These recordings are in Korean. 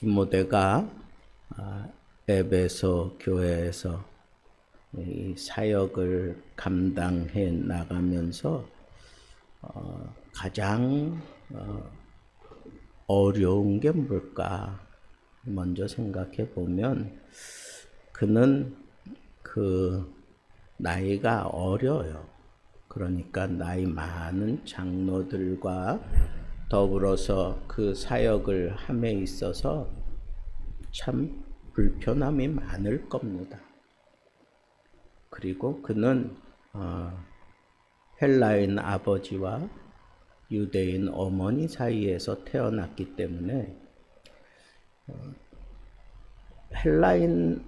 디모데가 에베소 교회에서 이 사역을 감당해 나가면서 가장 어려운 게 뭘까? 먼저 생각해 보면 그는 나이가 어려요. 그러니까 나이 많은 장로들과 더불어서 그 사역을 함에 있어서 참 불편함이 많을 겁니다. 그리고 그는 헬라인 아버지와 유대인 어머니 사이에서 태어났기 때문에 헬라인에게도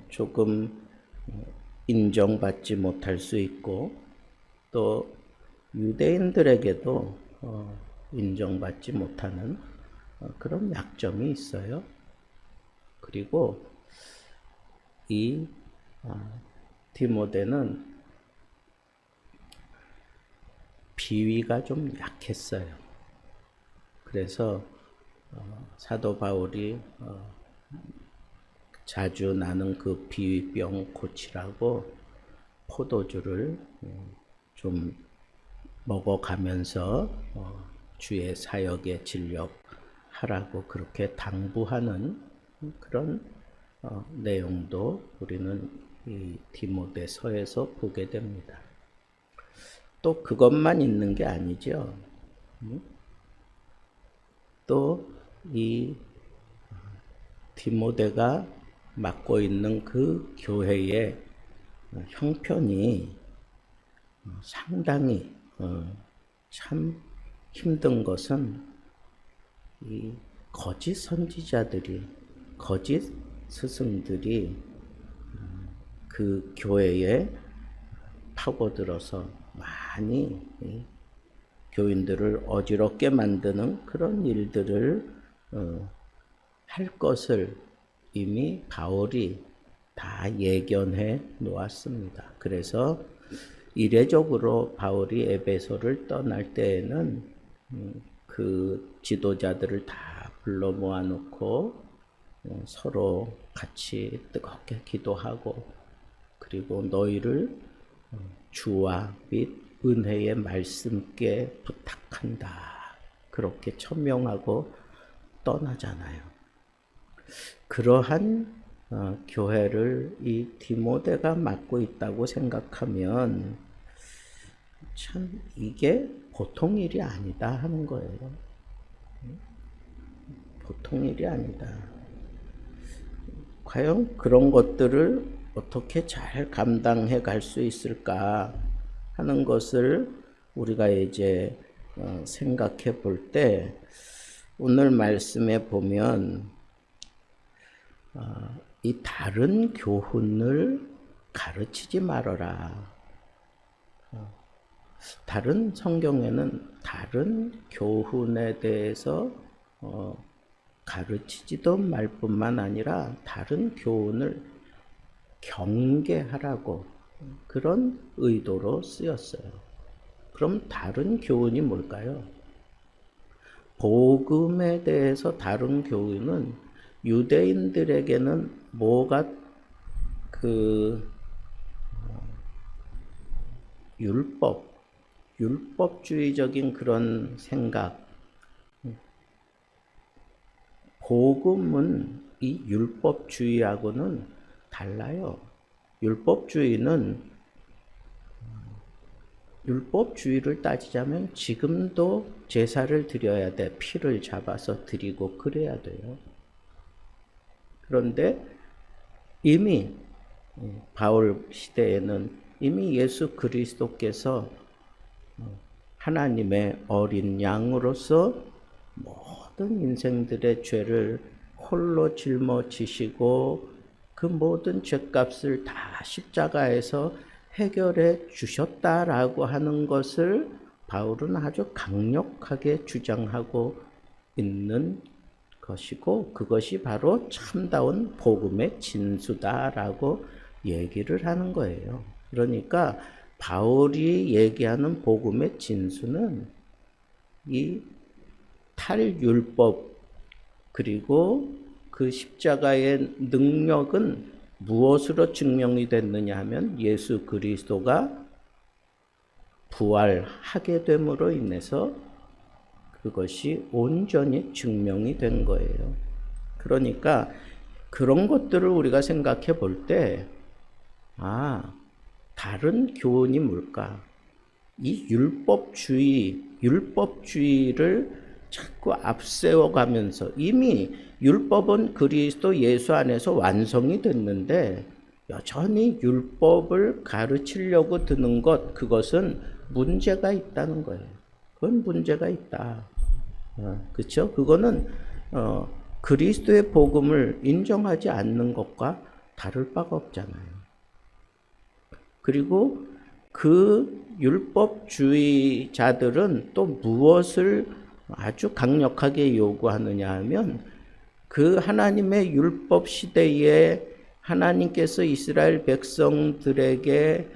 조금 인정받지 못할 수 있고 또 유대인들에게도 인정받지 못하는 그런 약점이 있어요. 그리고 이 디모데는 비위가 좀 약했어요. 그래서 사도 바울이 자주 나는 그 비위병 고치라고 포도주를 좀 먹어가면서 주의 사역에 진력하라고 그렇게 당부하는 그런 내용도 우리는 이 디모데서에서 보게 됩니다. 또 그것만 있는 게 아니죠. 또 이 디모데가 맡고 있는 그 교회의 형편이 상당히 참 힘든 것은 이 거짓 선지자들이, 거짓 스승들이 그 교회에 파고들어서 많이 교인들을 어지럽게 만드는 그런 일들을 할 것을 이미 바울이 다 예견해 놓았습니다. 그래서 이례적으로 바울이 에베소를 떠날 때에는 그 지도자들을 다 불러 모아놓고 서로 같이 뜨겁게 기도하고 그리고 너희를 주와 및 은혜의 말씀께 부탁한다. 그렇게 천명하고 떠나잖아요. 그러한 교회를 이 디모데가 맡고 있다고 생각하면 참 이게 보통 일이 아니다 하는 거예요. 보통 일이 아니다. 과연 그런 것들을 어떻게 잘 감당해 갈 수 있을까 하는 것을 우리가 이제 생각해 볼 때 오늘 말씀에 보면 이 다른 교훈을 가르치지 말아라. 다른 성경에는 다른 교훈에 대해서 가르치지도 말 뿐만 아니라 다른 교훈을 경계하라고 그런 의도로 쓰였어요. 그럼 다른 교훈이 뭘까요? 복음에 대해서 다른 교훈은 유대인들에게는 뭐가 율법주의적인 그런 생각. 복음은 이 율법주의하고는 달라요. 율법주의를 따지자면 지금도 제사를 드려야 돼. 피를 잡아서 드리고 그래야 돼요. 그런데 이미 바울 시대에는 이미 예수 그리스도께서 하나님의 어린 양으로서 모든 인생들의 죄를 홀로 짊어지시고 그 모든 죄값을 다 십자가에서 해결해 주셨다라고 하는 것을 바울은 아주 강력하게 주장하고 있는 것이고 그것이 바로 참다운 복음의 진수다라고 얘기를 하는 거예요. 그러니까 바울이 얘기하는 복음의 진수는 이 탈율법 그리고 그 십자가의 능력은 무엇으로 증명이 됐느냐 하면 예수 그리스도가 부활하게 됨으로 인해서 그것이 온전히 증명이 된 거예요. 그러니까 그런 것들을 우리가 생각해 볼 때, 다른 교훈이 뭘까? 이 율법주의를 자꾸 앞세워 가면서 이미 율법은 그리스도 예수 안에서 완성이 됐는데 여전히 율법을 가르치려고 드는 그것은 문제가 있다는 거예요. 그건 문제가 있다. 그렇죠? 그거는 그리스도의 복음을 인정하지 않는 것과 다를 바가 없잖아요. 그리고 그 율법주의자들은 또 무엇을 아주 강력하게 요구하느냐 하면 그 하나님의 율법 시대에 하나님께서 이스라엘 백성들에게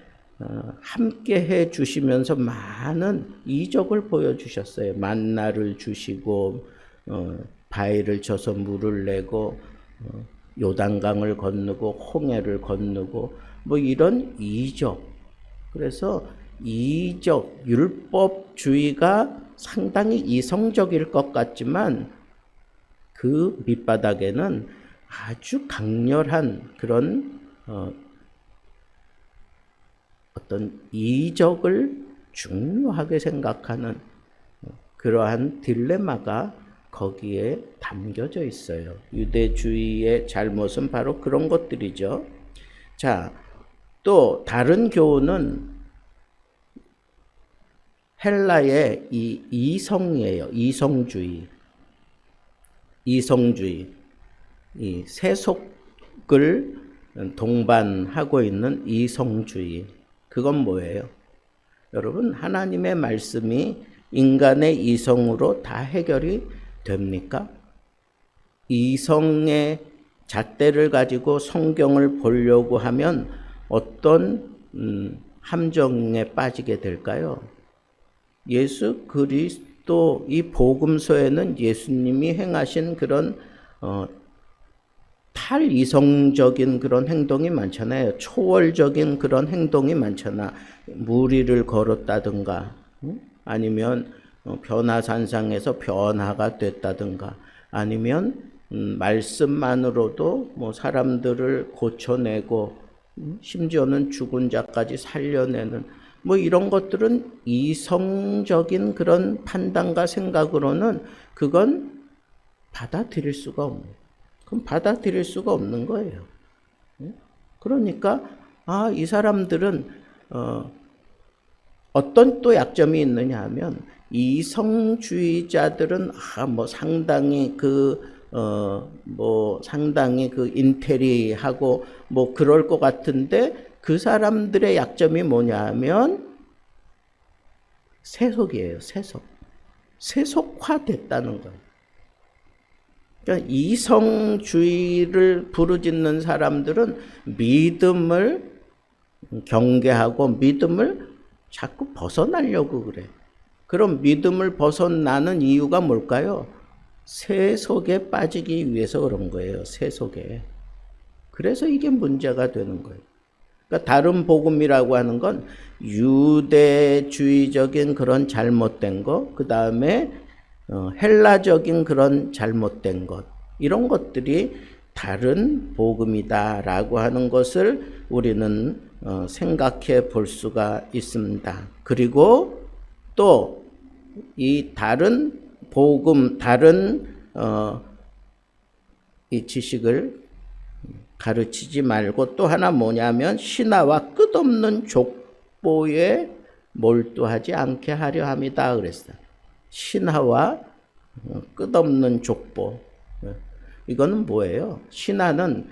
함께 해 주시면서 많은 이적을 보여주셨어요. 만나를 주시고 바위를 쳐서 물을 내고 요단강을 건너고 홍해를 건너고 뭐 이런 이적. 그래서 이적, 율법주의가 상당히 이성적일 것 같지만 그 밑바닥에는 아주 강렬한 그런 어떤 이적을 중요하게 생각하는 그러한 딜레마가 거기에 담겨져 있어요. 유대주의의 잘못은 바로 그런 것들이죠. 자, 또 다른 교훈은 헬라의 이 이성이에요. 이성주의. 이 세속을 동반하고 있는 이성주의. 그건 뭐예요? 여러분, 하나님의 말씀이 인간의 이성으로 다 해결이 됩니까? 이성의 잣대를 가지고 성경을 보려고 하면 어떤 함정에 빠지게 될까요? 예수 그리스도 이 복음서에는 예수님이 행하신 그런 탈이성적인 그런 행동이 많잖아요. 초월적인 그런 행동이 많잖아. 무리를 걸었다든가, 아니면 변화산상에서 변화가 됐다든가, 아니면 말씀만으로도 뭐 사람들을 고쳐내고 심지어는 죽은 자까지 살려내는 뭐 이런 것들은 이성적인 그런 판단과 생각으로는 그건 받아들일 수가 없는, 그건 받아들일 수가 없는 거예요. 그러니까 이 사람들은 어떤 또 약점이 있느냐 하면 이성주의자들은 상당히 상당히 인테리하고 뭐 그럴 것 같은데 그 사람들의 약점이 뭐냐 하면 세속이에요. 세속화됐다는 거예요. 그러니까 이성주의를 부르짖는 사람들은 믿음을 경계하고 믿음을 자꾸 벗어나려고 그래. 그럼 믿음을 벗어나는 이유가 뭘까요? 세속에 빠지기 위해서 그런 거예요. 세속에. 그래서 이게 문제가 되는 거예요. 그러니까 다른 복음이라고 하는 건 유대주의적인 그런 잘못된 것, 그 다음에 헬라적인 그런 잘못된 것, 이런 것들이 다른 복음이다라고 하는 것을 우리는 생각해 볼 수가 있습니다. 그리고 또 이 다른 복음, 다른 이 지식을 가르치지 말고 또 하나 뭐냐면 신하와 끝없는 족보에 몰두하지 않게 하려 함이다 그랬어요. 신하와 끝없는 족보. 이거는 뭐예요? 신하는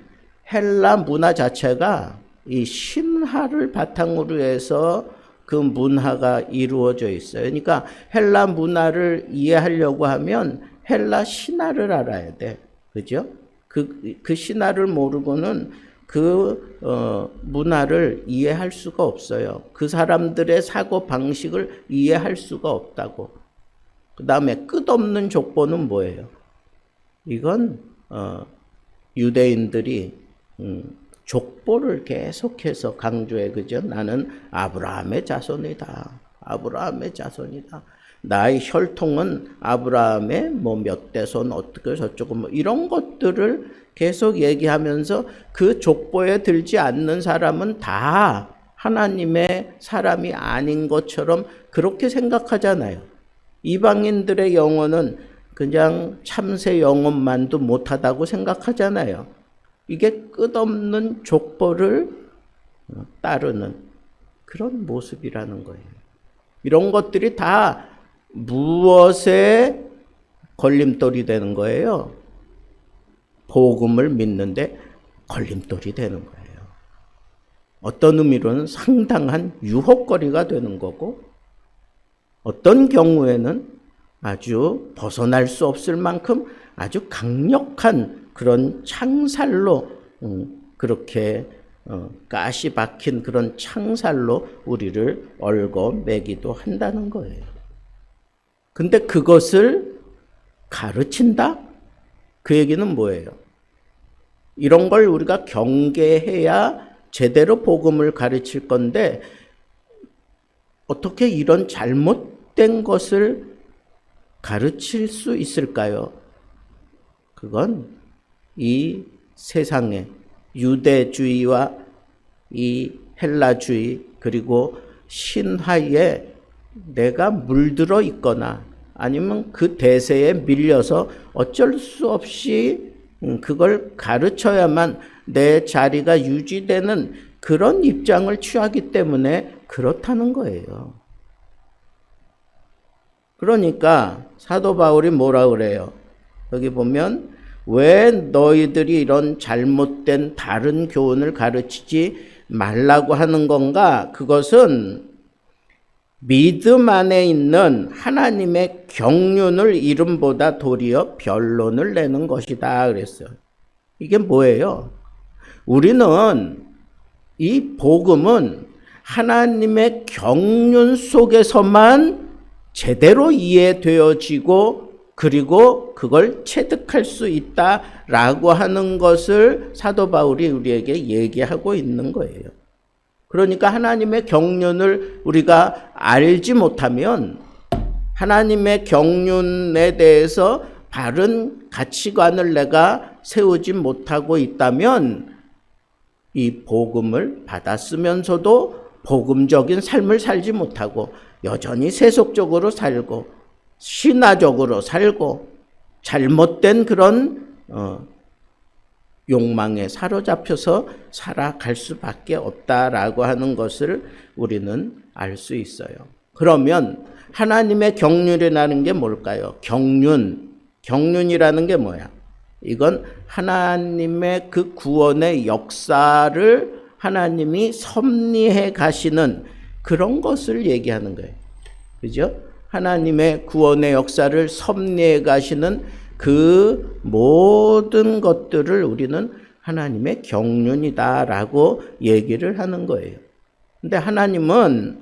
헬라 문화 자체가 이 신화를 바탕으로 해서 그 문화가 이루어져 있어요. 그러니까 헬라 문화를 이해하려고 하면 헬라 신화를 알아야 돼. 그죠? 그 신화를 모르고는 그 문화를 이해할 수가 없어요. 그 사람들의 사고 방식을 이해할 수가 없다고. 그 다음에 끝없는 족보는 뭐예요? 이건 유대인들이 족보를 계속해서 강조해. 그죠? 나는 아브라함의 자손이다. 아브라함의 자손이다. 나의 혈통은 아브라함의 뭐 몇 대손 어떻게 저쩌고 뭐 이런 것들을 계속 얘기하면서 그 족보에 들지 않는 사람은 다 하나님의 사람이 아닌 것처럼 그렇게 생각하잖아요. 이방인들의 영혼은 그냥 참새 영혼만도 못하다고 생각하잖아요. 이게 끝없는 족보를 따르는 그런 모습이라는 거예요. 이런 것들이 다 무엇에 걸림돌이 되는 거예요? 복음을 믿는데 걸림돌이 되는 거예요. 어떤 의미로는 상당한 유혹거리가 되는 거고, 어떤 경우에는 아주 벗어날 수 없을 만큼 아주 강력한 그런 창살로 그렇게 가시 박힌 그런 창살로 우리를 얽어 매기도 한다는 거예요. 근데 그것을 가르친다? 그 얘기는 뭐예요? 이런 걸 우리가 경계해야 제대로 복음을 가르칠 건데 어떻게 이런 잘못된 것을 가르칠 수 있을까요? 그건 이 세상의 유대주의와 이 헬라주의 그리고 신화에 내가 물들어 있거나 아니면 그 대세에 밀려서 어쩔 수 없이 그걸 가르쳐야만 내 자리가 유지되는 그런 입장을 취하기 때문에 그렇다는 거예요. 그러니까 사도 바울이 뭐라 그래요? 여기 보면 왜 너희들이 이런 잘못된 다른 교훈을 가르치지 말라고 하는 건가? 그것은 믿음 안에 있는 하나님의 경륜을 이름보다 도리어 변론을 내는 것이다 그랬어요. 이게 뭐예요? 우리는 이 복음은 하나님의 경륜 속에서만 제대로 이해되어지고 그리고 그걸 체득할 수 있다라고 하는 것을 사도 바울이 우리에게 얘기하고 있는 거예요. 그러니까 하나님의 경륜을 우리가 알지 못하면 하나님의 경륜에 대해서 바른 가치관을 내가 세우지 못하고 있다면 이 복음을 받았으면서도 복음적인 삶을 살지 못하고 여전히 세속적으로 살고 신화적으로 살고 잘못된 그런 욕망에 사로잡혀서 살아갈 수밖에 없다라고 하는 것을 우리는 알 수 있어요. 그러면 하나님의 경륜이라는 게 뭘까요? 경륜이라는 게 뭐야? 이건 하나님의 그 구원의 역사를 하나님이 섭리해 가시는 그런 것을 얘기하는 거예요. 그죠? 하나님의 구원의 역사를 섭리해 가시는 그 모든 것들을 우리는 하나님의 경륜이다라고 얘기를 하는 거예요. 근데 하나님은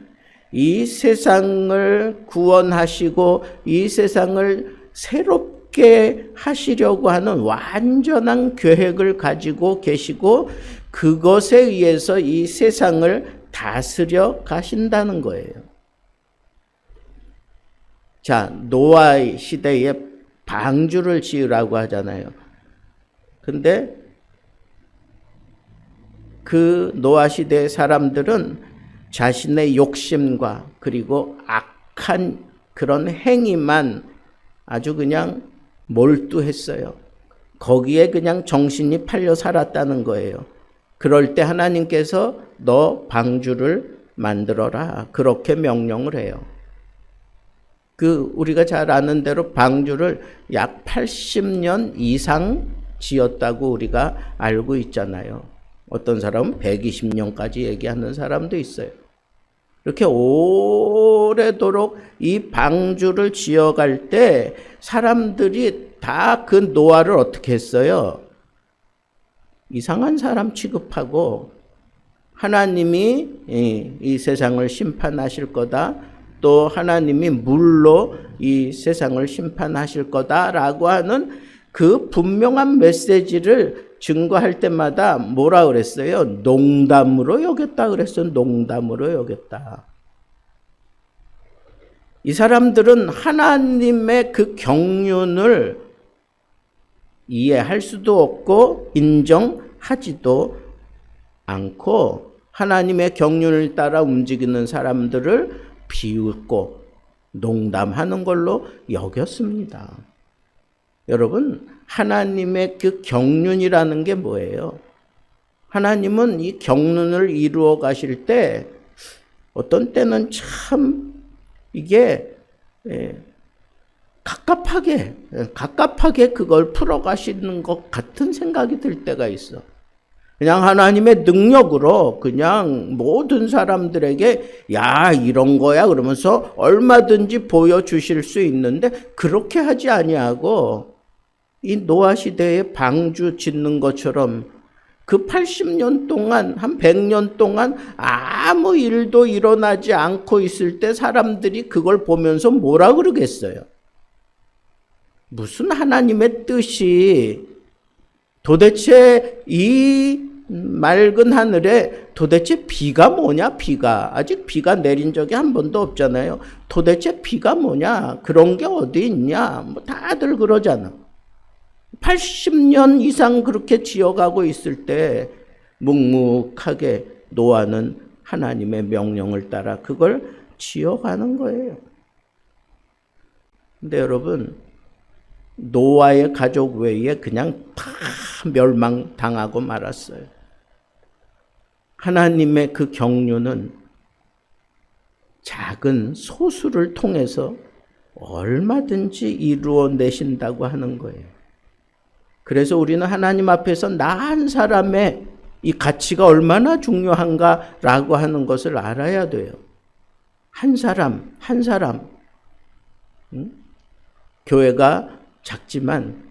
이 세상을 구원하시고 이 세상을 새롭게 하시려고 하는 완전한 계획을 가지고 계시고 그것에 의해서 이 세상을 다스려 가신다는 거예요. 자, 노아의 시대에 방주를 지으라고 하잖아요. 근데 그 노아 시대의 사람들은 자신의 욕심과 그리고 악한 그런 행위만 아주 그냥 몰두했어요. 거기에 그냥 정신이 팔려 살았다는 거예요. 그럴 때 하나님께서 너 방주를 만들어라 그렇게 명령을 해요. 우리가 잘 아는 대로 방주를 약 80년 이상 지었다고 우리가 알고 있잖아요. 어떤 사람은 120년까지 얘기하는 사람도 있어요. 이렇게 오래도록 이 방주를 지어갈 때 사람들이 다 그 노아를 어떻게 했어요? 이상한 사람 취급하고 하나님이 이 세상을 심판하실 거다. 또 하나님이 물로 이 세상을 심판하실 거다라고 하는 그 분명한 메시지를 증거할 때마다 뭐라 그랬어요? 농담으로 여겼다 그랬어요. 농담으로 여겼다. 이 사람들은 하나님의 그 경륜을 이해할 수도 없고 인정하지도 않고 하나님의 경륜을 따라 움직이는 사람들을 비웃고 농담하는 걸로 여겼습니다. 여러분, 하나님의 그 경륜이라는 게 뭐예요? 하나님은 이 경륜을 이루어 가실 때 어떤 때는 참 이게 갑갑하게 그걸 풀어 가시는 것 같은 생각이 들 때가 있어. 그냥 하나님의 능력으로 그냥 모든 사람들에게 야 이런 거야 그러면서 얼마든지 보여주실 수 있는데 그렇게 하지 아니하고 이 노아 시대에 방주 짓는 것처럼 그 80년 동안 한 100년 동안 아무 일도 일어나지 않고 있을 때 사람들이 그걸 보면서 뭐라 그러겠어요? 무슨 하나님의 뜻이 도대체 이 맑은 하늘에 도대체 비가 뭐냐? 비가 아직 비가 내린 적이 한 번도 없잖아요. 도대체 비가 뭐냐? 그런 게 어디 있냐? 뭐 다들 그러잖아. 80년 이상 그렇게 지어가고 있을 때 묵묵하게 노아는 하나님의 명령을 따라 그걸 지어가는 거예요. 근데 여러분, 노아의 가족 외에 그냥 다 멸망당하고 말았어요. 하나님의 그 경륜은 작은 소수를 통해서 얼마든지 이루어내신다고 하는 거예요. 그래서 우리는 하나님 앞에서 나 한 사람의 이 가치가 얼마나 중요한가라고 하는 것을 알아야 돼요. 한 사람. 교회가 작지만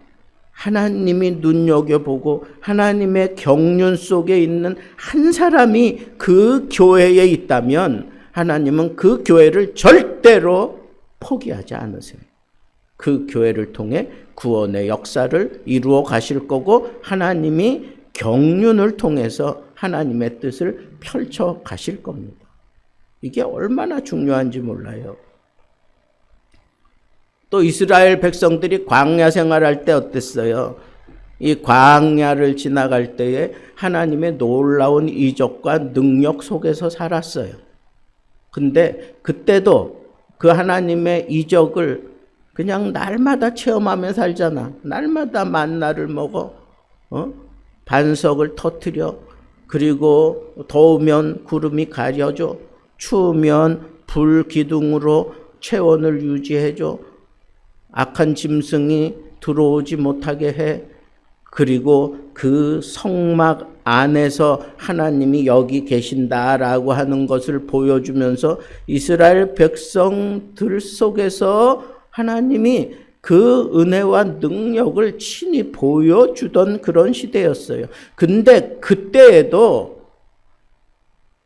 하나님이 눈여겨보고 하나님의 경륜 속에 있는 한 사람이 그 교회에 있다면 하나님은 그 교회를 절대로 포기하지 않으세요. 그 교회를 통해 구원의 역사를 이루어 가실 거고 하나님이 경륜을 통해서 하나님의 뜻을 펼쳐 가실 겁니다. 이게 얼마나 중요한지 몰라요. 또 이스라엘 백성들이 광야 생활할 때 어땠어요? 이 광야를 지나갈 때에 하나님의 놀라운 이적과 능력 속에서 살았어요. 근데 그때도 그 하나님의 이적을 그냥 날마다 체험하며 살잖아. 날마다 만나를 먹어. 반석을 터뜨려. 그리고 더우면 구름이 가려줘. 추우면 불 기둥으로 체온을 유지해줘. 악한 짐승이 들어오지 못하게 해. 그리고 그 성막 안에서 하나님이 여기 계신다라고 하는 것을 보여주면서 이스라엘 백성들 속에서 하나님이 그 은혜와 능력을 친히 보여주던 그런 시대였어요. 근데 그때에도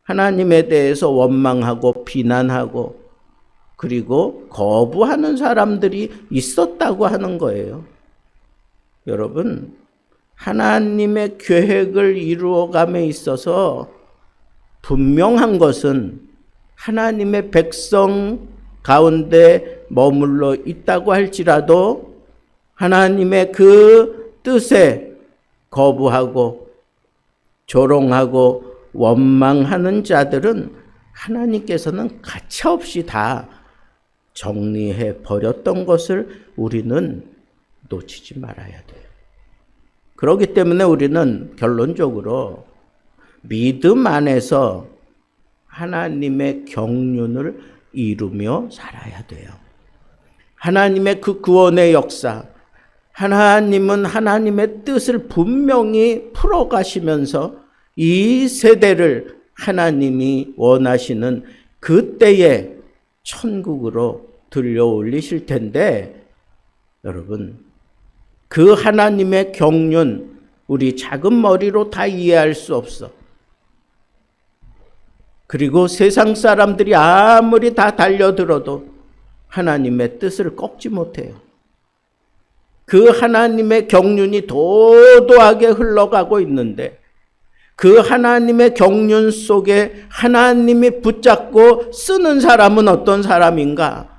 하나님에 대해서 원망하고 비난하고 그리고 거부하는 사람들이 있었다고 하는 거예요. 여러분, 하나님의 계획을 이루어감에 있어서 분명한 것은 하나님의 백성 가운데 머물러 있다고 할지라도 하나님의 그 뜻에 거부하고 조롱하고 원망하는 자들은 하나님께서는 가차없이 다 정리해 버렸던 것을 우리는 놓치지 말아야 돼요. 그렇기 때문에 우리는 결론적으로 믿음 안에서 하나님의 경륜을 이루며 살아야 돼요. 하나님의 그 구원의 역사, 하나님은 하나님의 뜻을 분명히 풀어가시면서 이 세대를 하나님이 원하시는 그때에 천국으로 들려 올리실 텐데 여러분, 그 하나님의 경륜 우리 작은 머리로 다 이해할 수 없어. 그리고 세상 사람들이 아무리 다 달려들어도 하나님의 뜻을 꺾지 못해요. 그 하나님의 경륜이 도도하게 흘러가고 있는데 그 하나님의 경륜 속에 하나님이 붙잡고 쓰는 사람은 어떤 사람인가?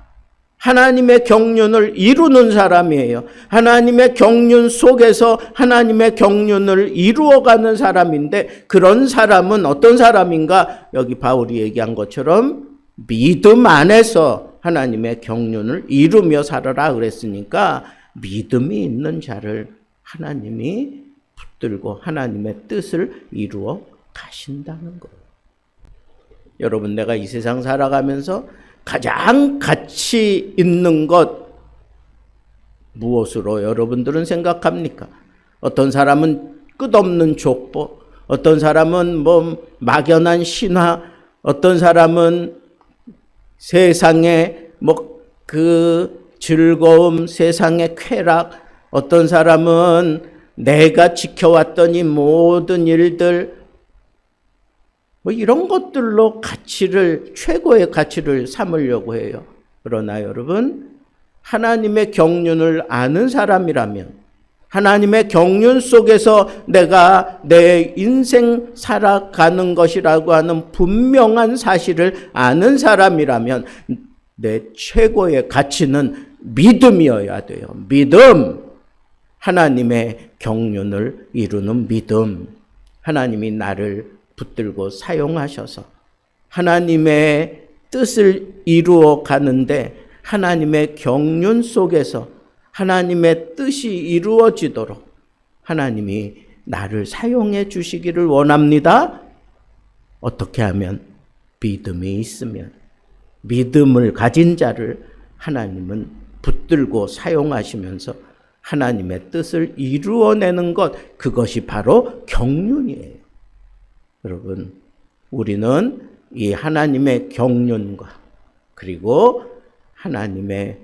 하나님의 경륜을 이루는 사람이에요. 하나님의 경륜 속에서 하나님의 경륜을 이루어가는 사람인데 그런 사람은 어떤 사람인가? 여기 바울이 얘기한 것처럼 믿음 안에서 하나님의 경륜을 이루며 살아라 그랬으니까 믿음이 있는 자를 하나님이 붙들고 하나님의 뜻을 이루어 가신다는 거예요. 여러분, 내가 이 세상 살아가면서 가장 가치 있는 것 무엇으로 여러분들은 생각합니까? 어떤 사람은 끝없는 족보, 어떤 사람은 막연한 신화, 어떤 사람은 세상의 그 즐거움, 세상의 쾌락, 어떤 사람은 내가 지켜왔던 이 모든 일들, 이런 것들로 최고의 가치를 삼으려고 해요. 그러나 여러분, 하나님의 경륜을 아는 사람이라면, 하나님의 경륜 속에서 내가 내 인생 살아가는 것이라고 하는 분명한 사실을 아는 사람이라면, 내 최고의 가치는 믿음이어야 돼요. 믿음. 하나님의 경륜을 이루는 믿음. 하나님이 나를 붙들고 사용하셔서 하나님의 뜻을 이루어 가는데 하나님의 경륜 속에서 하나님의 뜻이 이루어지도록 하나님이 나를 사용해 주시기를 원합니다. 어떻게 하면? 믿음이 있으면. 믿음을 가진 자를 하나님은 붙들고 사용하시면서 하나님의 뜻을 이루어내는 것, 그것이 바로 경륜이에요. 여러분, 우리는 이 하나님의 경륜과 그리고 하나님의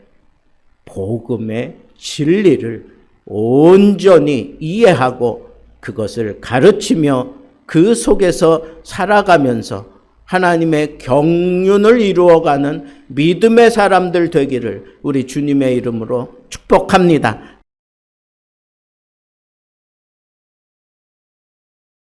복음의 진리를 온전히 이해하고 그것을 가르치며 그 속에서 살아가면서 하나님의 경륜을 이루어가는 믿음의 사람들 되기를 우리 주님의 이름으로 축복합니다.